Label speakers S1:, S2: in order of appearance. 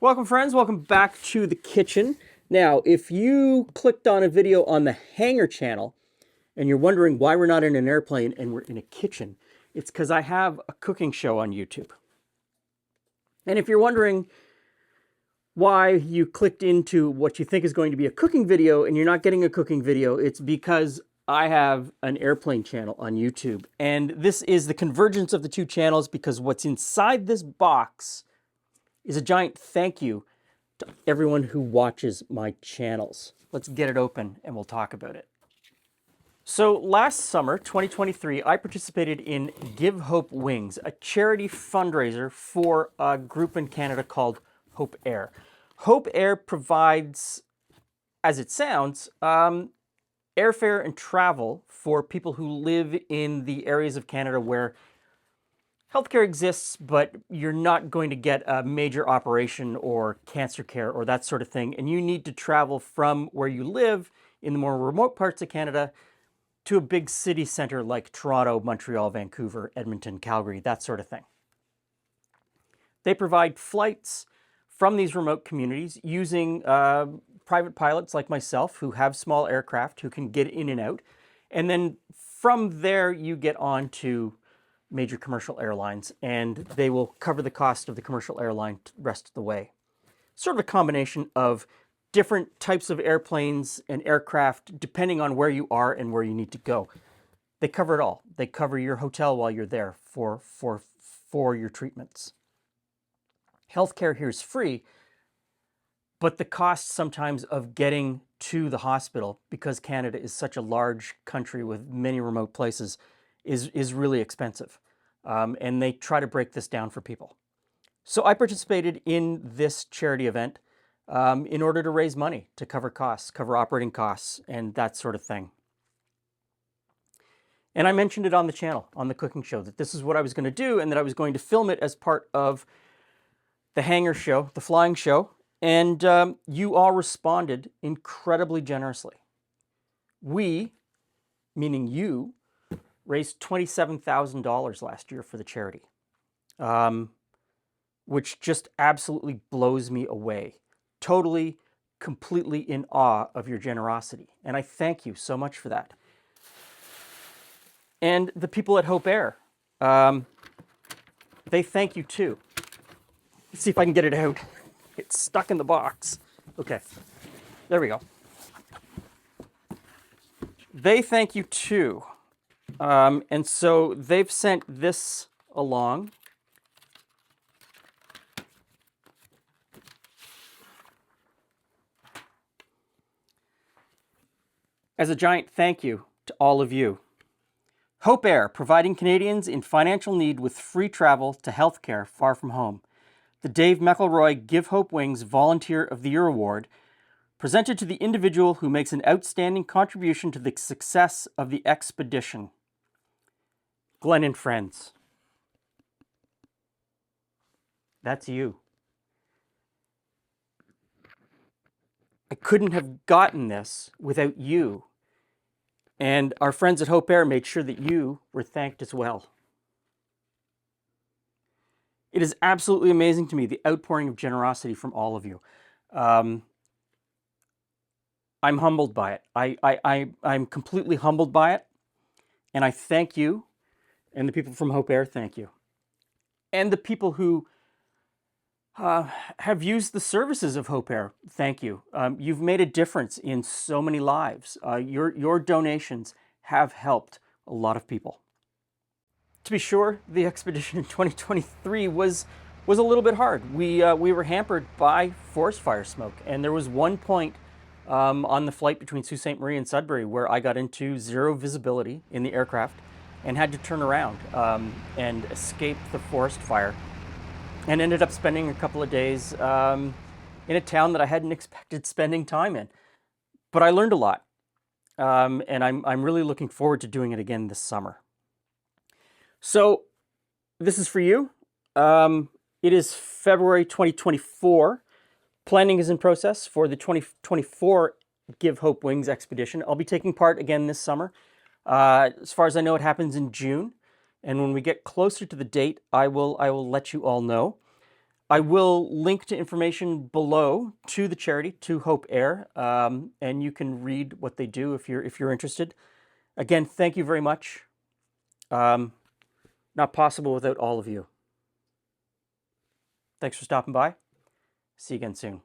S1: Welcome friends, welcome back to the kitchen. Now, if you clicked on a video on the Hangar Channel and you're wondering why we're not in an airplane and we're in a kitchen, it's because I have a cooking show on YouTube. And if you're wondering why you clicked into what you think is going to be a cooking video and you're not getting a cooking video, it's because I have an airplane channel on YouTube. And this is the convergence of the two channels because what's inside this box is a giant thank you to everyone who watches my channels. Let's get it open and we'll talk about it. So last summer, 2023, I participated in Give Hope Wings, a charity fundraiser for a group in Canada called Hope Air. Hope Air provides, as it sounds, airfare and travel for people who live in the areas of Canada where healthcare exists, but you're not going to get a major operation or cancer care or that sort of thing. And you need to travel from where you live in the more remote parts of Canada to a big city center like Toronto, Montreal, Vancouver, Edmonton, Calgary, that sort of thing. They provide flights from these remote communities using private pilots like myself who have small aircraft who can get in and out. And then from there, you get on to major commercial airlines, and they will cover the cost of the commercial airline the rest of the way. Sort of a combination of different types of airplanes and aircraft depending on where you are and where you need to go. They cover it all. They cover your hotel while you're there for your treatments. Healthcare here is free, but the cost sometimes of getting to the hospital, because Canada is such a large country with many remote places, is really expensive. And they try to break this down for people. So I participated in this charity event in order to raise money to cover costs, cover operating costs, and that sort of thing. And I mentioned it on the channel, on the cooking show, that this is what I was going to do and that I was going to film it as part of the Hangar show, the flying show. And you all responded incredibly generously. We, meaning you, raised $27,000 last year for the charity, which just absolutely blows me away. Totally, completely in awe of your generosity. And I thank you so much for that. And the people at Hope Air, they thank you too. Let's see if I can get it out. It's stuck in the box. Okay, there we go. They thank you too. And so they've sent this along. As a giant thank you to all of you. Hope Air, providing Canadians in financial need with free travel to healthcare far from home. The Dave McElroy Give Hope Wings Volunteer of the Year Award, presented to the individual who makes an outstanding contribution to the success of the expedition. Glen and friends. That's you. I couldn't have gotten this without you. And our friends at Hope Air made sure that you were thanked as well. It is absolutely amazing to me, the outpouring of generosity from all of you. I'm humbled by it. I'm completely humbled by it. And I thank you. And the people from Hope Air, thank you. And the people who have used the services of Hope Air, thank you. You've made a difference in so many lives. Your donations have helped a lot of people. To be sure, the expedition in 2023 was a little bit hard. We were hampered by forest fire smoke, and there was one point on the flight between Sault Ste. Marie and Sudbury where I got into zero visibility in the aircraft and had to turn around and escape the forest fire, and ended up spending a couple of days in a town that I hadn't expected spending time in. But I learned a lot, and I'm really looking forward to doing it again this summer. So this is for you. It is February 2024. Planning is in process for the 2024 Give Hope Wings expedition. I'll be taking part again this summer. As far as I know, it happens in June. And when we get closer to the date, I will let you all know. I will link to information below to the charity, to Hope Air, and you can read what they do if you're interested. Again, thank you very much. Not possible without all of you. Thanks for stopping by. See you again soon.